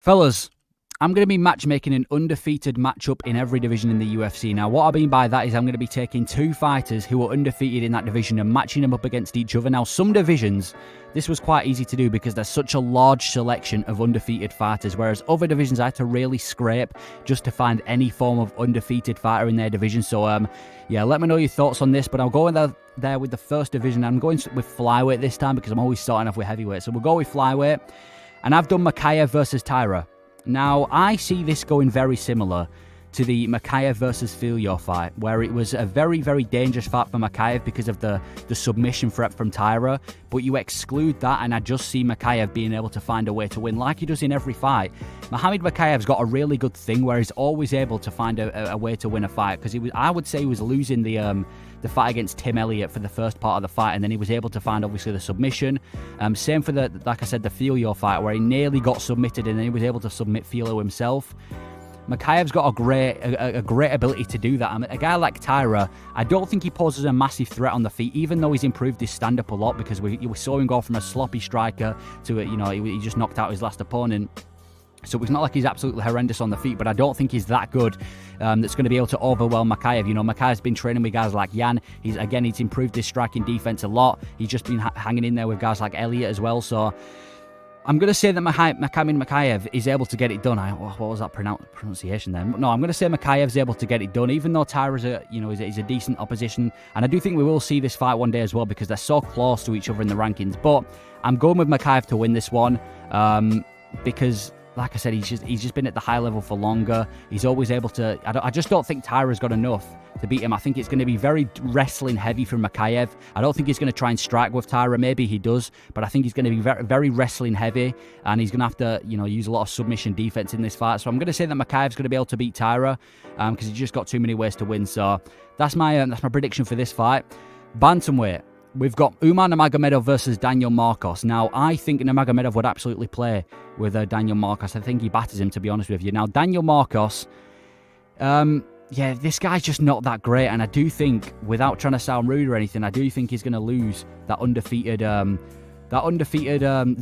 Fellas, I'm going to be matchmaking an undefeated matchup in every division in the UFC. Now, what I mean by that is I'm going to be taking two fighters who are undefeated in that division and matching them up against each other. Now, some divisions, this was quite easy to do because there's such a large selection of undefeated fighters, whereas other divisions I had to really scrape just to find any form of undefeated fighter in their division. So, yeah, let me know your thoughts on this, but I'll go in there with the first division. I'm going with Flyweight this time because I'm always starting off with heavyweight. So we'll go with Flyweight, and I've done Makayev versus Tyra. Now, I see this going very similar to the Makayev versus Filio fight, where it was a very, very dangerous fight for Makayev because of the submission threat from Tyra, but you exclude that, and I just see Makayev being able to find a way to win like he does in every fight. Mohamed Makayev's got a really good thing where he's always able to find a way to win a fight, because I would say he was losing the fight against Tim Elliott for the first part of the fight, and then he was able to find, obviously, the submission. Same for like I said, the Filio fight, where he nearly got submitted, and then he was able to submit Filio himself. Makayev's got a great ability to do that. I mean, a guy like Tyra, I don't think he poses a massive threat on the feet, even though he's improved his stand-up a lot, because we saw him go from a sloppy striker to, he just knocked out his last opponent. So it's not like he's absolutely horrendous on the feet, but I don't think he's that good that's going to be able to overwhelm Makayev. Makayev's been training with guys like Yan. He's improved his striking defense a lot. He's just been hanging in there with guys like Elliott as well. So I'm going to say that Makayev is able to get it done. What was that pronunciation then? No, I'm going to say Makayev's able to get it done, even though Tyra's is a decent opposition. And I do think we will see this fight one day as well, because they're so close to each other in the rankings. But I'm going with Makayev to win this one, because, like I said, he's just been at the high level for longer. He's always able to. I just don't think Tyra's got enough to beat him. I think it's going to be very wrestling heavy from Makayev. I don't think he's going to try and strike with Tyra. Maybe he does, but I think he's going to be very, very wrestling heavy, and he's going to have to, use a lot of submission defense in this fight. So I'm going to say that Makayev's going to be able to beat Tyra, because he's just got too many ways to win. So that's my prediction for this fight. Bantamweight. We've got Umar Nurmagomedov versus Daniel Marcos. Now, I think Nurmagomedov would absolutely play with Daniel Marcos. I think he batters him, to be honest with you. Now, Daniel Marcos, yeah, this guy's just not that great. And I do think, without trying to sound rude or anything, I do think he's going to lose that undefeated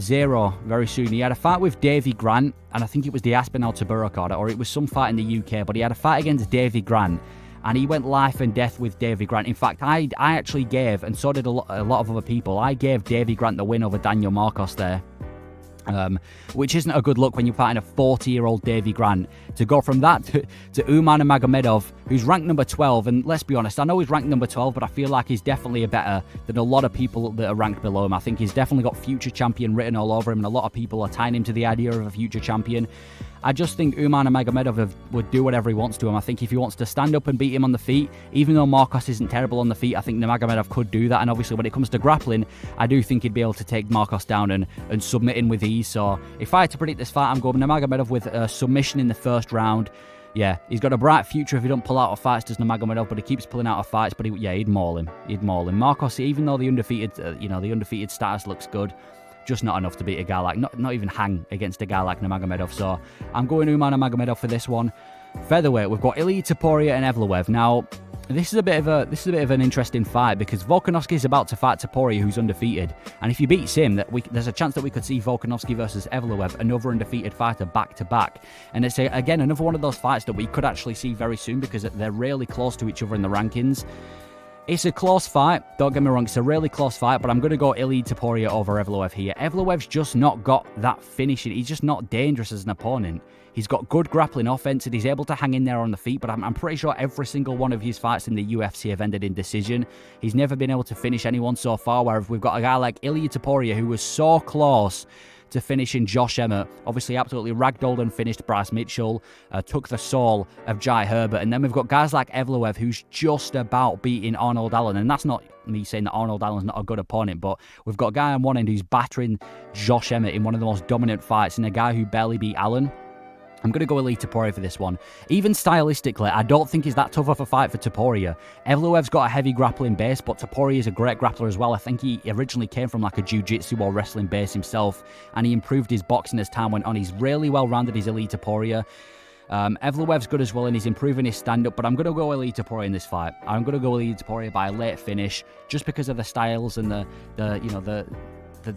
zero very soon. He had a fight with Davy Grant, and I think it was the Aspinall Tabura card, or it was some fight in the UK, but he had a fight against Davy Grant, and he went life and death with Davy Grant. In fact, I actually gave, and so did a lot of other people, I gave Davy Grant the win over Daniel Marcos there. Which isn't a good look when you're fighting a 40-year-old Davy Grant. To go from that to Umar Nurmagomedov, who's ranked number 12, and let's be honest, I know he's ranked number 12, but I feel like he's definitely better than a lot of people that are ranked below him. I think he's definitely got future champion written all over him, and a lot of people are tying him to the idea of a future champion. I just think Umar Nurmagomedov would do whatever he wants to him. I think if he wants to stand up and beat him on the feet, even though Marcos isn't terrible on the feet, I think Nurmagomedov could do that. And obviously when it comes to grappling, I do think he'd be able to take Marcos down and submit him with ease. So if I had to predict this fight, I'm going Nurmagomedov with a submission in the first round. Yeah, he's got a bright future if he don't pull out of fights, does Nurmagomedov, but he keeps pulling out of fights. But he'd maul him. He'd maul him. Marcos, even though the undefeated, the undefeated status looks good, just not enough to beat a guy like, not even hang against a guy like Nurmagomedov. So I'm going Umar Nurmagomedov for this one. Featherweight, we've got Ilia Topuria and Evloev. Now, this is a bit of an interesting fight, because Volkanovski is about to fight Topuria, who's undefeated, and if he beats him, there's a chance that we could see Volkanovski versus Evloev, another undefeated fighter, back to back. And it's again another one of those fights that we could actually see very soon, because they're really close to each other in the rankings. It's a close fight, don't get me wrong, it's a really close fight, but I'm going to go Ilia Topuria over Evloev here. Evloev's just not got that finishing, he's just not dangerous as an opponent. He's got good grappling offense, and he's able to hang in there on the feet, but I'm pretty sure every single one of his fights in the UFC have ended in decision. He's never been able to finish anyone so far, whereas we've got a guy like Ilia Topuria, who was so close to finishing Josh Emmett. Obviously, absolutely ragdolled and finished Bryce Mitchell, took the soul of Jai Herbert, and then we've got guys like Evloev, who's just about beating Arnold Allen, and that's not me saying that Arnold Allen's not a good opponent, but we've got a guy on one end who's battering Josh Emmett in one of the most dominant fights, and a guy who barely beat Allen. I'm going to go Ilia Topuria for this one. Even stylistically, I don't think it's that tough of a fight for Topuria. Evloev's got a heavy grappling base, but Topuria is a great grappler as well. I think he originally came from like a jiu-jitsu or wrestling base himself, and he improved his boxing as time went on. He's really well-rounded, he's Ilia Topuria. Evloev's good as well, and he's improving his stand-up, but I'm going to go Ilia Topuria in this fight. I'm going to go Ilia Topuria by a late finish, just because of the styles and the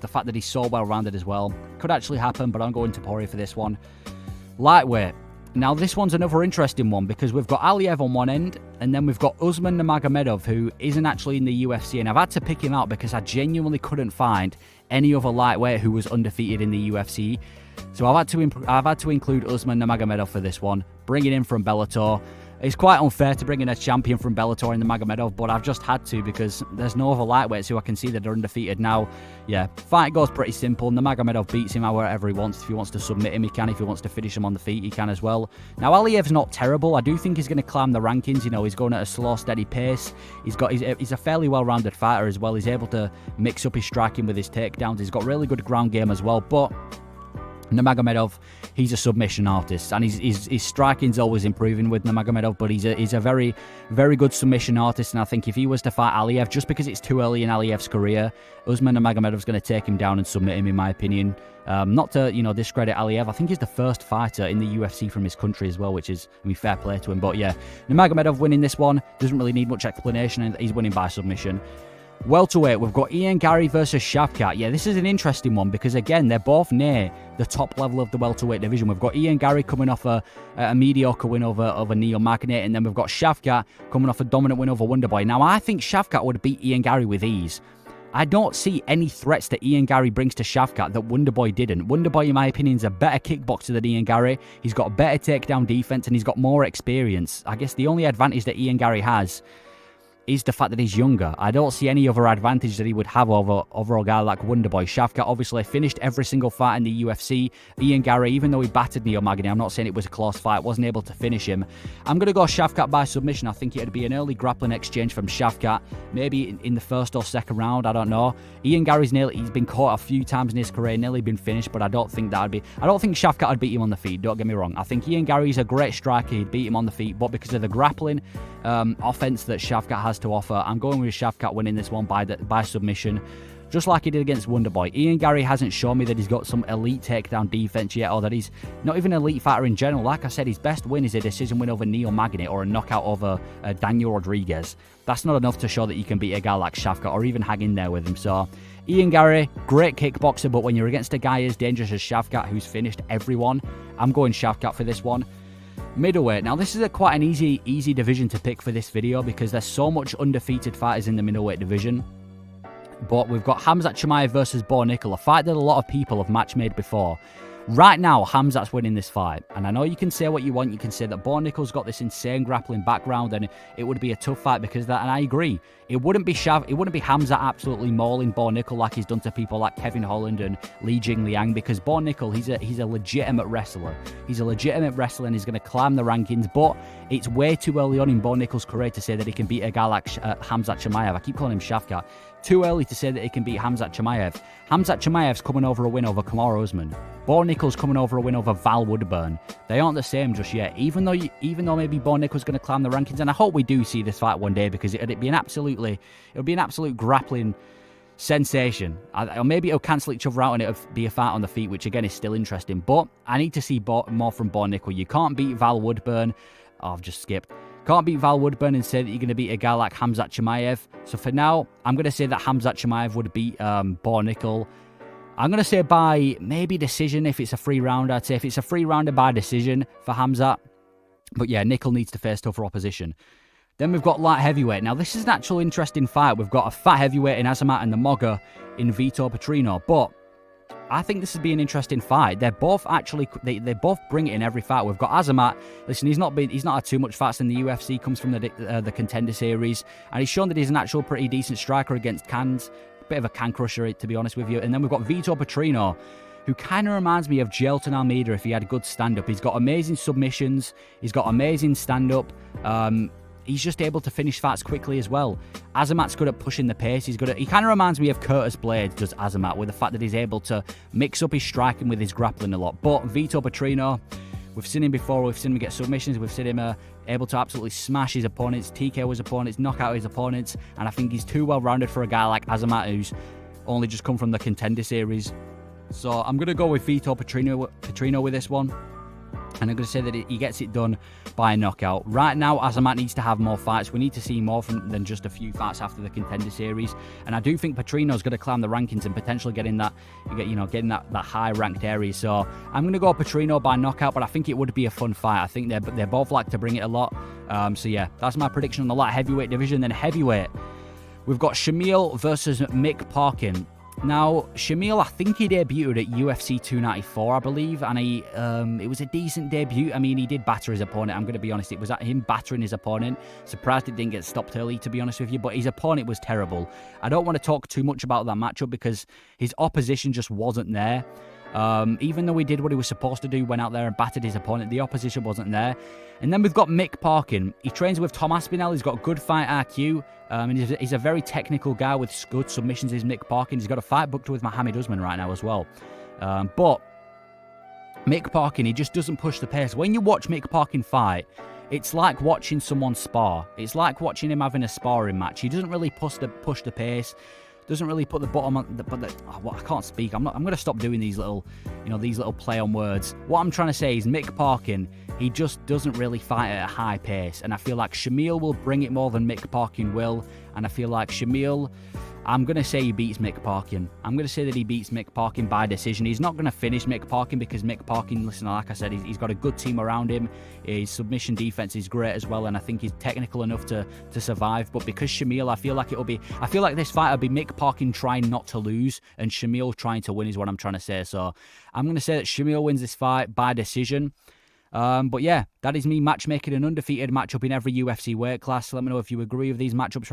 fact that he's so well-rounded as well. Could actually happen, but I'm going Topuria for this one. Lightweight. Now, this one's another interesting one because we've got Aliev on one end, and then we've got Usman Nurmagomedov, who isn't actually in the UFC, and I've had to pick him out because I genuinely couldn't find any other lightweight who was undefeated in the UFC. So I've had to include Usman Nurmagomedov for this one, bringing him from Bellator. It's quite unfair to bring in a champion from Bellator in the Nurmagomedov, but I've just had to because there's no other lightweights who I can see that are undefeated. Now, yeah, fight goes pretty simple. Nurmagomedov beats him however he wants. If he wants to submit him, he can. If he wants to finish him on the feet, he can as well. Now, Aliev's not terrible. I do think he's going to climb the rankings. You know, he's going at a slow, steady pace. He's a fairly well-rounded fighter as well. He's able to mix up his striking with his takedowns. He's got really good ground game as well, but Nurmagomedov, he's a submission artist, and his striking's always improving with Nurmagomedov, but he's a very, very good submission artist, and I think if he was to fight Aliev, just because it's too early in Aliev's career, Usman Nurmagomedov's going to take him down and submit him, in my opinion. Not to, discredit Aliev, I think he's the first fighter in the UFC from his country as well, which is, fair play to him, but yeah, Nurmagomedov winning this one, doesn't really need much explanation, and he's winning by submission. Welterweight, we've got Ian Garry versus Shavkat. Yeah, this is an interesting one because, again, they're both near the top level of the welterweight division. We've got Ian Garry coming off a mediocre win over Neil Magny, and then we've got Shavkat coming off a dominant win over Wonderboy. Now, I think Shavkat would beat Ian Garry with ease. I don't see any threats that Ian Garry brings to Shavkat that Wonderboy didn't. Wonderboy, in my opinion, is a better kickboxer than Ian Garry. He's got better takedown defense, and he's got more experience. I guess the only advantage that Ian Garry has is the fact that he's younger. I don't see any other advantage that he would have over a guy like Wonderboy. Shavkat obviously finished every single fight in the UFC. Ian Garry, even though he battered Neil Magny, I'm not saying it was a close fight, wasn't able to finish him. I'm going to go Shavkat by submission. I think it'd be an early grappling exchange from Shavkat, maybe in the first or second round, I don't know. Ian Garry's he's been caught a few times in his career, nearly been finished, but I don't think Shavkat would beat him on the feet, don't get me wrong. I think Ian Garry's a great striker, he'd beat him on the feet, but because of the grappling offense that Shavkat has to offer, I'm going with Shavkat winning this one by submission, just like he did against Wonderboy. Ian Garry hasn't shown me that he's got some elite takedown defense yet, or that he's not even an elite fighter in general. Like I said, his best win is a decision win over Neil Magny or a knockout over Daniel Rodriguez. That's not enough to show that you can beat a guy like Shavkat or even hang in there with him. So Ian Garry, great kickboxer, but when you're against a guy as dangerous as Shavkat, who's finished everyone, I'm going Shavkat for this one. Middleweight. Now, this is quite an easy division to pick for this video because there's so much undefeated fighters in the middleweight division. But we've got Khamzat Chimaev versus Bo Nickal, a fight that a lot of people have match made before. Right now, Khamzat's winning this fight. And I know you can say what you want. You can say that Bo Nickal's got this insane grappling background and it would be a tough fight because of that. And I agree. It wouldn't be Khamzat absolutely mauling Bo Nickal like he's done to people like Kevin Holland and Li Jingliang, because Bo Nickal, he's a legitimate wrestler. He's a legitimate wrestler and he's going to climb the rankings. But it's way too early on in Bo Nickal's career to say that he can beat a guy like Khamzat Chimaev. I keep calling him Shavkat. Too early to say that he can beat Khamzat Chimaev. Khamzat Chimaev's coming over a win over Kamaru Usman. Bo Nickal's coming over a win over Val Woodburn. They aren't the same just yet. Even though maybe Bo Nickal's going to climb the rankings, and I hope we do see this fight one day because it'd be an absolute grappling sensation. Or maybe it'll cancel each other out and it'll be a fight on the feet, which again is still interesting. But I need to see more from Bo Nickal. You can't beat Val Woodburn. Oh, I've just skipped. Can't beat Val Woodburn and say that you're going to beat a guy like Khamzat Chimaev. So for now, I'm going to say that Khamzat Chimaev would beat Bo Nickal. I'm going to say by maybe decision if it's a free rounder. I'd say if it's a free rounder by decision for Khamzat. But yeah, Nickal needs to face tougher opposition. Then we've got light heavyweight. Now this is an actual interesting fight. We've got a fat heavyweight in Azamat and the Moga in Vitor Petrino. But I think this would be an interesting fight. They're both they both bring it in every fight. We've got Azamat. Listen, he's not had too much fights in the UFC. Comes from the Contender Series, and he's shown that he's an actual pretty decent striker against cans. Bit of a can crusher, to be honest with you. And then we've got Vitor Petrino, who kind of reminds me of Jelton Almeida if he had good stand-up. He's got amazing submissions. He's got amazing stand-up. He's just able to finish fights quickly as well. Azamat's good at pushing the pace. He kind of reminds me of Curtis Blades, does Azamat, with the fact that he's able to mix up his striking with his grappling a lot. But Vitor Petrino, we've seen him before. We've seen him get submissions. We've seen him able to absolutely smash his opponents, TKO his opponents, knock out his opponents. And I think he's too well-rounded for a guy like Azamat, who's only just come from the Contender Series. So I'm going to go with Vitor Petrino with this one. And I'm going to say that he gets it done by a knockout. Right now, Azamat needs to have more fights. We need to see more than just a few fights after the Contender Series. And I do think Petrino's going to climb the rankings and potentially getting that high-ranked area. So I'm going to go Petrino by knockout, but I think it would be a fun fight. I think they both like to bring it a lot. So yeah, that's my prediction on the light heavyweight division. Then heavyweight, we've got Shamil versus Mick Parkin. Now, Shamil, I think he debuted at UFC 294, I believe, and it was a decent debut. I mean, he did batter his opponent. I'm going to be honest, it was at him battering his opponent. Surprised it didn't get stopped early, to be honest with you, but his opponent was terrible. I don't want to talk too much about that matchup because his opposition just wasn't there. Even though he did what he was supposed to do, went out there and battered his opponent, the opposition wasn't there. And then we've got Mick Parkin. He trains with Tom Aspinall. He's got good fight IQ. And he's a very technical guy with good submissions. Is Mick Parkin. He's got a fight booked with Mohamed Usman right now as well. But Mick Parkin, he just doesn't push the pace. When you watch Mick Parkin fight, it's like watching someone spar. It's like watching him having a sparring match. He doesn't really push the pace. Doesn't really put the bottom on I can't speak. I'm going to stop doing these little play on words. What I'm trying to say is Mick Parkin, he just doesn't really fight at a high pace, and I feel like Shamil will bring it more than Mick Parkin will, and I feel like Shamil, I'm going to say he beats Mick Parkin. I'm going to say that he beats Mick Parkin by decision. He's not going to finish Mick Parkin because Mick Parkin, listen, like I said, he's got a good team around him. His submission defense is great as well, and I think he's technical enough to survive. But because Shamil, I feel like this fight will be Mick Parkin trying not to lose and Shamil trying to win is what I'm trying to say. So I'm going to say that Shamil wins this fight by decision. But yeah, that is me matchmaking an undefeated matchup in every UFC weight class. Let me know if you agree with these matchups.